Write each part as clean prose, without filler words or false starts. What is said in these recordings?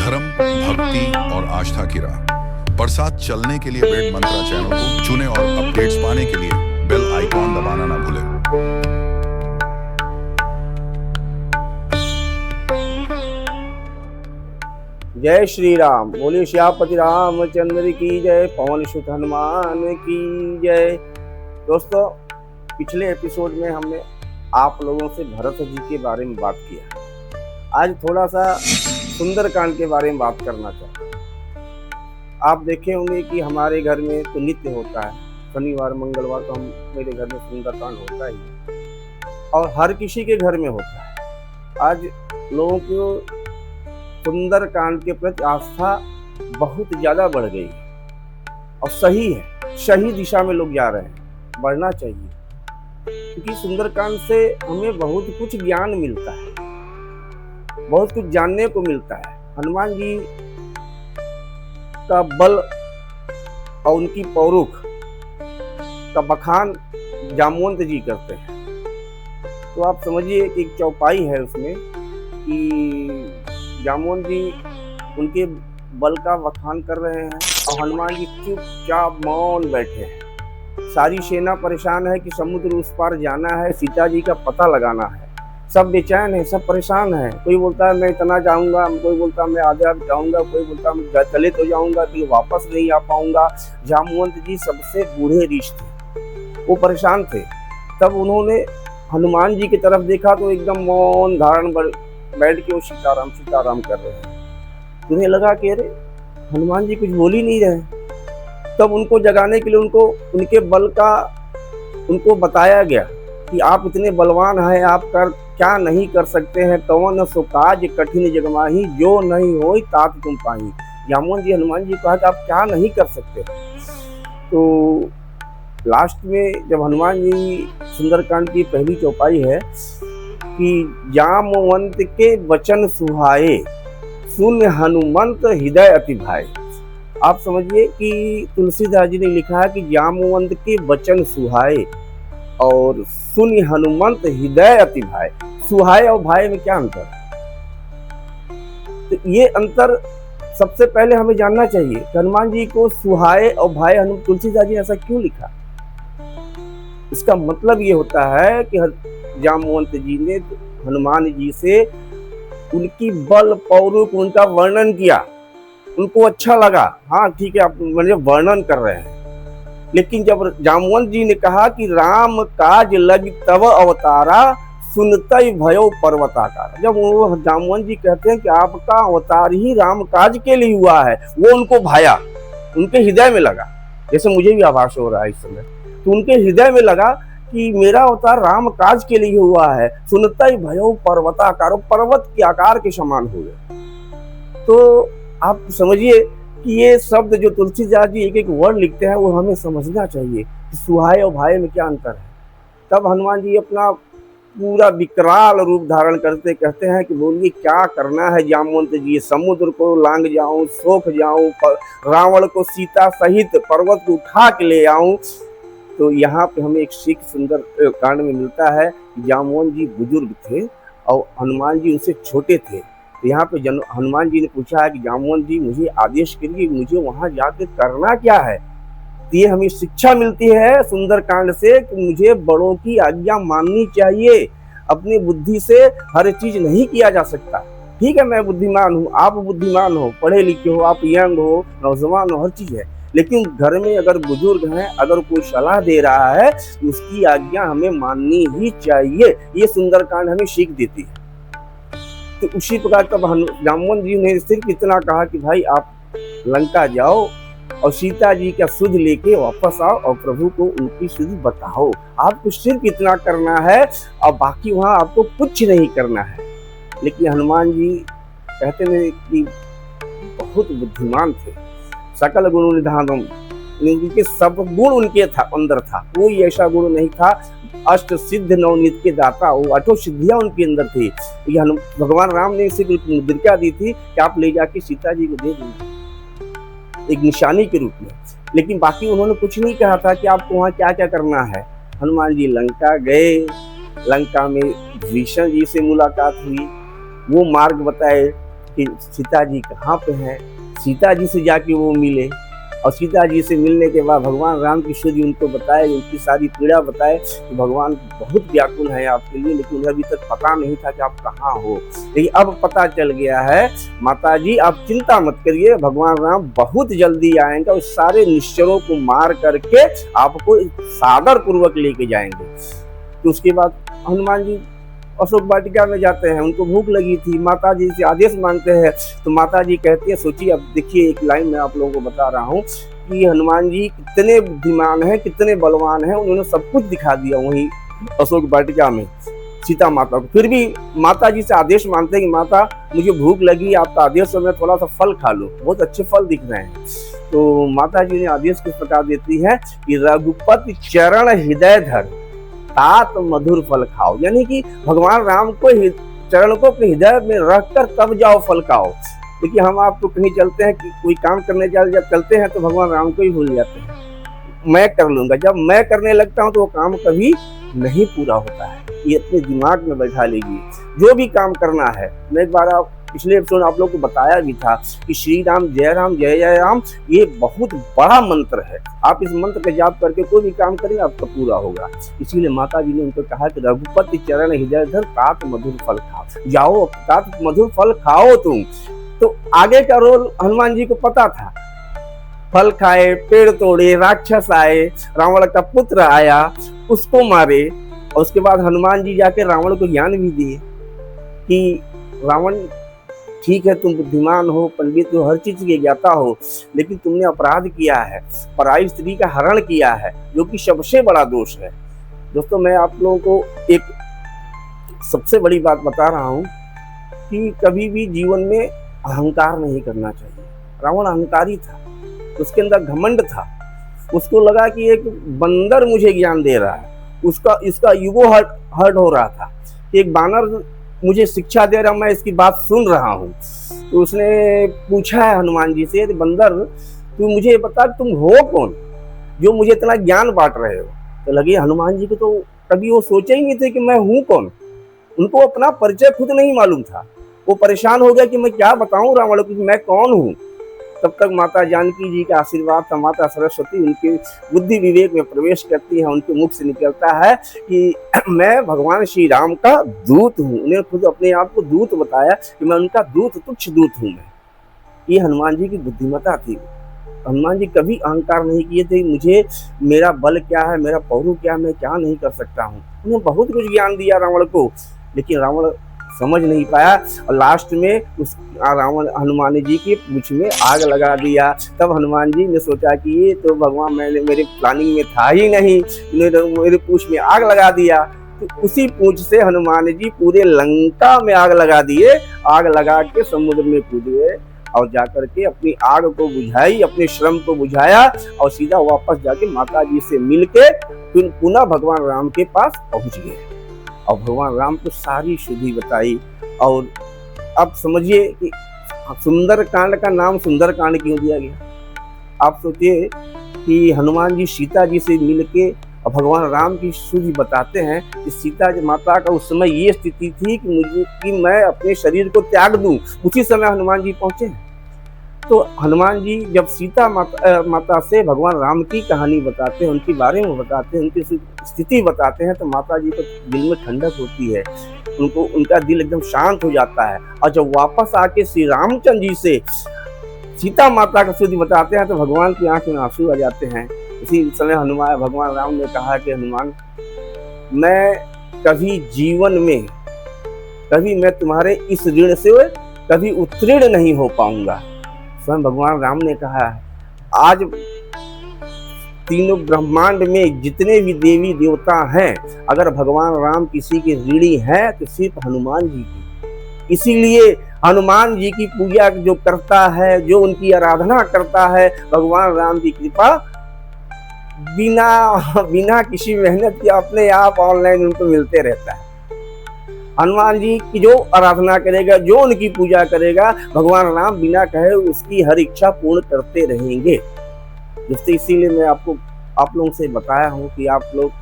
धर्म, भक्ति और आस्था की राह पर साथ चलने के लिए वेद मंत्रा चैनल को चुनें और अपडेट्स पाने के लिए बेल आइकॉन दबाना ना भूलें। जय श्री राम। बोले श्यामपति रामचंद्र की जय। पवन सुत हनुमान की जय। दोस्तों, पिछले एपिसोड में हमने आप लोगों से भरत जी के बारे में बात किया। आज थोड़ा सा सुंदरकांड के बारे में बात करना चाहता हूँ। आप देखे होंगे कि हमारे घर में तो नित्य होता है, शनिवार मंगलवार तो मेरे घर में सुंदरकांड होता ही है और हर किसी के घर में होता है। आज लोगों को सुंदरकांड के प्रति आस्था बहुत ज्यादा बढ़ गई है और सही है, सही दिशा में लोग जा रहे हैं, बढ़ना चाहिए, क्योंकि सुंदरकांड से हमें बहुत कुछ ज्ञान मिलता है, बहुत कुछ जानने को मिलता है। हनुमान जी का बल और उनकी पौरुख का बखान जामवंत जी करते हैं। तो आप समझिए कि एक चौपाई है उसमें कि जामवंत जी उनके बल का बखान कर रहे हैं और हनुमान जी चुपचाप मौन बैठे हैं। सारी सेना परेशान है कि समुद्र उस पार जाना है, सीता जी का पता लगाना है। सब बेचैन है, सब परेशान है। कोई बोलता है मैं इतना जाऊंगा, कोई बोलता है मैं आधा जाऊंगा, कोई बोलता है मैं चले तो जाऊंगा कि वापस नहीं आ पाऊंगा। जामवंत जी सबसे बूढ़े ऋषि थे, वो परेशान थे। तब उन्होंने हनुमान जी की तरफ देखा तो एकदम मौन धारण बैठ के वो सीताराम सीताराम कर रहे हैं। उन्हें लगा कि अरे हनुमान जी कुछ बोल ही नहीं रहे। तब उनको जगाने के लिए उनके बल का उनको बताया गया कि आप इतने बलवान हैं, आप क्या नहीं कर सकते हैं। कवन सो काज कठिन जगमाही, जो नहीं होई तात तुम पाही। जामवंत जी हनुमान जी कहा कि आप क्या नहीं कर सकते। तो लास्ट में जब हनुमान जी सुंदरकांड की पहली चौपाई है कि जामवंत के वचन सुहाए, सुन हनुमंत हृदय अति भाए। आप समझिए कि तुलसीदास जी ने लिखा है कि जामवंत के वचन सुहाए और सुन हनुमंत हृदय अति भाए। सुहाए और भाई में क्या अंतर? तो ये अंतर सबसे पहले हमें जानना चाहिए कि हनुमान जी को सुहाए और भाई तुलसीदास जी ने ऐसा क्यों लिखा। इसका मतलब ये होता है कि जामवंत जी ने हनुमान जी से उनकी बल पौरुष उनका वर्णन किया, उनको अच्छा लगा। हाँ ठीक है, आप मुझे वर्णन कर रहे हैं। लेकिन जब जामवंत जी ने कहा कि राम काज लग तब अवतारा, सुनतई भयो पर्वताकार। जब वो जामवंत जी कहते हैं कि आपका अवतार ही राम काज के लिए हुआ है, वो उनको भाया, उनके हृदय में लगा। जैसे मुझे भी आभास हो रहा है इस समय, तो उनके हृदय में लगा कि मेरा अवतार राम काज के लिए हुआ है। सुनतई भयो पर्वताकार, पर्वत के आकार के समान हो गए। तो आप समझिए कि ये शब्द जो तुलसीदास जी एक एक वर्ड लिखते हैं वो हमें समझना चाहिए कि सुहाए और भाई में क्या अंतर है। तब हनुमान जी अपना पूरा विकराल रूप धारण करते कहते हैं कि बोलिए क्या करना है जामवंत जी, समुद्र को लांग जाऊं, सोख जाऊं, रावण को सीता सहित पर्वत को उठा के ले आऊं। तो यहाँ पे हमें एक सीख सुंदर कांड में मिलता है कि जामवंत जी बुजुर्ग थे और हनुमान जी उनसे छोटे थे। तो यहाँ पे हनुमान जी ने पूछा है कि जामवंत जी मुझे आदेश करिए, मुझे वहां जाकर करना क्या है। तो ये हमें शिक्षा मिलती है सुंदरकांड से कि मुझे बड़ों की आज्ञा माननी चाहिए। अपनी बुद्धि से हर चीज नहीं किया जा सकता। ठीक है, मैं बुद्धिमान हूँ, आप बुद्धिमान हो, पढ़े लिखे हो, आप यंग हो, नौजवान हो, हर चीज है। लेकिन घर में अगर बुजुर्ग हैं, अगर कोई सलाह दे रहा है तो उसकी आज्ञा हमें माननी ही चाहिए। ये सुंदरकांड हमें सीख देती है। तो उसी प्रकार तब जामवंत जी ने सिर्फ इतना कहा कि भाई आप लंका जाओ और सीता जी का सुध लेके वापस आओ और प्रभु को उनकी सुध बताओ। आपको सिर्फ इतना करना है और बाकी वहां आपको कुछ नहीं करना है। लेकिन हनुमान जी कहते हैं कि बहुत बुद्धिमान थे, सकल गुण निधानम, उनके सब गुण उनके अंदर था, कोई ऐसा गुण नहीं था। अष्ट सिद्ध नवनीत के दाता, वो अठो सिद्धियां उनके अंदर थी। भगवान राम ने इसे मुद्रिका दी थी कि आप ले जाके सीता जी को दे देंगे एक निशानी के रूप में। लेकिन बाकी उन्होंने कुछ नहीं कहा था कि आपको वहाँ क्या क्या करना है। हनुमान जी लंका गए, लंका में विभीषण जी से मुलाकात हुई, वो मार्ग बताए कि सीता जी कहाँ पे हैं। सीता जी से जाके वो मिले और सीता जी से मिलने के बाद भगवान राम की शुद्धि उनको बताए, उनकी सारी पीड़ा बताए कि भगवान बहुत व्याकुल है आपके लिए, लेकिन उन्हें अभी तक पता नहीं था कि आप कहाँ हो। लेकिन अब पता चल गया है। माता जी आप चिंता मत करिए, भगवान राम बहुत जल्दी आएंगे और सारे निश्चरों को मार करके आपको सादर पूर्वक लेके जाएंगे। तो उसके बाद हनुमान जी अशोक वाटिका में जाते हैं, उनको भूख लगी थी, माता जी से आदेश मांगते हैं। तो माता जी कहती है, सोचिए अब देखिए एक लाइन मैं आप लोगों को बता रहा हूँ कि हनुमान जी कितने बुद्धिमान हैं, कितने बलवान हैं। उन्होंने सब कुछ दिखा दिया वहीं अशोक वाटिका में सीता माता को। फिर भी माता जी से आदेश मांगते हैं कि माता मुझे भूख लगी, आपका आदेश हो, मैं थोड़ा सा फल खा लूँ, बहुत अच्छे फल दिख रहे हैं। तो माता जी ने आदेश किस प्रकार देती है कि रघुपति चरण हृदय धर तात मधुर फल खाओ, यानी कि भगवान राम को चरण को अपने हृदय में रखकर तब जाओ फल खाओ। देखिए हम आपको कहीं चलते हैं कि कोई काम करने चलते हैं तो भगवान राम को ही भूल जाते हैं, मैं कर लूंगा। जब मैं करने लगता हूँ तो वो काम कभी नहीं पूरा होता है। ये अपने दिमाग में बैठा लीजिए, जो भी काम करना है। मैं एक बार पिछले एपिसोड आप लोग को बताया भी था कि श्री राम जय जय राम ये बहुत बड़ा मंत्र है। आप इस मंत्र का जाप करके कोई भी काम करेंगे आपका पूरा होगा। इसीलिए माता जी ने उनको कहा कि रघुपति चरण हृदय धर तात मधुर फल खाओ, जाओ तात मधुर फल खाओ तुम। तो आगे का रोल हनुमान जी को पता था। फल खाए, पेड़ तोड़े, राक्षस आए, रावण का पुत्र आया, उसको मारे और उसके बाद हनुमान जी जाके रावण को ज्ञान भी दिए कि रावण ठीक है तुम बुद्धिमान हो, पंडित हो, हर चीज के ज्ञाता हो, लेकिन तुमने अपराध किया है, पराई स्त्री का हरण किया है, जो कि सबसे बड़ा दोष है। दोस्तों मैं आप लोगों को एक सबसे बड़ी बात बता रहा हूँ कि कभी भी जीवन में अहंकार नहीं करना चाहिए। रावण अहंकारी था, उसके अंदर घमंड था। उसको लगा कि एक बंदर मुझे ज्ञान दे रहा है, इसका ईगो हर्ट हो रहा था कि एक बानर मुझे शिक्षा दे रहा, मैं इसकी बात सुन रहा हूँ। तो उसने पूछा है हनुमान जी से, बंदर तू मुझे बता तुम हो कौन जो मुझे इतना ज्ञान बांट रहे हो। तो लगे हनुमान जी को तो कभी वो सोचे ही नहीं थे कि मैं हूँ कौन। उनको अपना परिचय खुद नहीं मालूम था। वो परेशान हो गया कि मैं क्या बताऊं रावण को कि मैं कौन हूँ। तब तक माता जानकी जी का आशीर्वाद था, माता सरस्वती उनके बुद्धि विवेक में प्रवेश करती है, उनके मुख से निकलता है कि मैं भगवान श्री राम का दूत हूँ। उन्हें खुद अपने आप को दूत बताया कि मैं उनका दूत, तुच्छ दूत हूँ मैं। ये हनुमान जी की बुद्धिमता थी। हनुमान जी कभी अहंकार नहीं किए थे, मुझे मेरा बल क्या है, मेरा पौरु क्या है, मैं क्या नहीं कर सकता हूँ। उन्हें बहुत कुछ ज्ञान दिया रावण को, लेकिन रावण समझ नहीं पाया और लास्ट में उस रावण हनुमान जी की पूंछ में आग लगा दिया। तब हनुमान जी ने सोचा कि ये तो भगवान मेरे प्लानिंग में था ही नहीं, मेरे पूंछ में आग लगा दिया। तो उसी पूंछ से हनुमान जी पूरे लंका में आग लगा दिए। आग लगा के समुद्र में कूद गए और जाकर के अपनी आग को बुझाई, अपने श्रम को बुझाया और सीधा वापस जाके माता जी से मिलके फिर पुनः भगवान राम के पास पहुंच गए और भगवान राम को सारी शुद्धि बताई। और अब समझिए कि सुंदर कांड का नाम सुंदर कांड क्यों दिया गया। आप सोचिए कि हनुमान जी सीता जी से मिलके और भगवान राम की शुद्धि बताते हैं कि सीता जी माता का उस समय ये स्थिति थी कि मैं अपने शरीर को त्याग दूं। उसी समय हनुमान जी पहुंचे। तो हनुमान जी जब सीता माता से भगवान राम की कहानी बताते हैं, उनके बारे में बताते हैं, उनकी स्थिति बताते हैं, तो माता जी को दिल में ठंडक होती है, उनका दिल एकदम शांत हो जाता है। और जब वापस आके श्री रामचंद्र जी से सीता माता का स्थिति बताते हैं तो भगवान की आंख में आंसू आ जाते हैं। इसी समय भगवान राम ने कहा कि हनुमान, मैं कभी जीवन में मैं तुम्हारे इस ऋण से कभी उत्तीर्ण नहीं हो पाऊंगा। स्वयं भगवान राम ने कहा है, आज तीनों ब्रह्मांड में जितने भी देवी देवता हैं, अगर भगवान राम किसी के ऋणी हैं तो सिर्फ हनुमान जी की। इसीलिए हनुमान जी की पूजा जो करता है, जो उनकी आराधना करता है, भगवान राम की कृपा बिना किसी मेहनत के अपने आप ऑनलाइन उनको मिलते रहता है। हनुमान जी की जो आराधना करेगा, जो उनकी पूजा करेगा, भगवान राम बिना कहे उसकी हर इच्छा पूर्ण करते रहेंगे। दोस्तों इसीलिए मैं आप लोगों से बताया हूँ कि आप लोग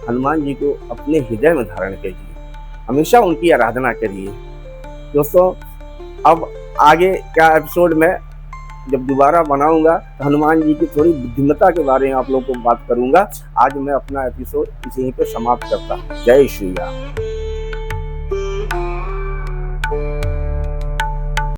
हनुमान जी को अपने हृदय में धारण कीजिए, हमेशा उनकी आराधना करिए। दोस्तों अब आगे क्या एपिसोड में जब दोबारा बनाऊंगा तो हनुमान जी की थोड़ी बुद्धिमत्ता के बारे में आप लोगों को बात करूंगा। आज मैं अपना एपिसोड इसी पे समाप्त करता हूँ। जय श्री राम।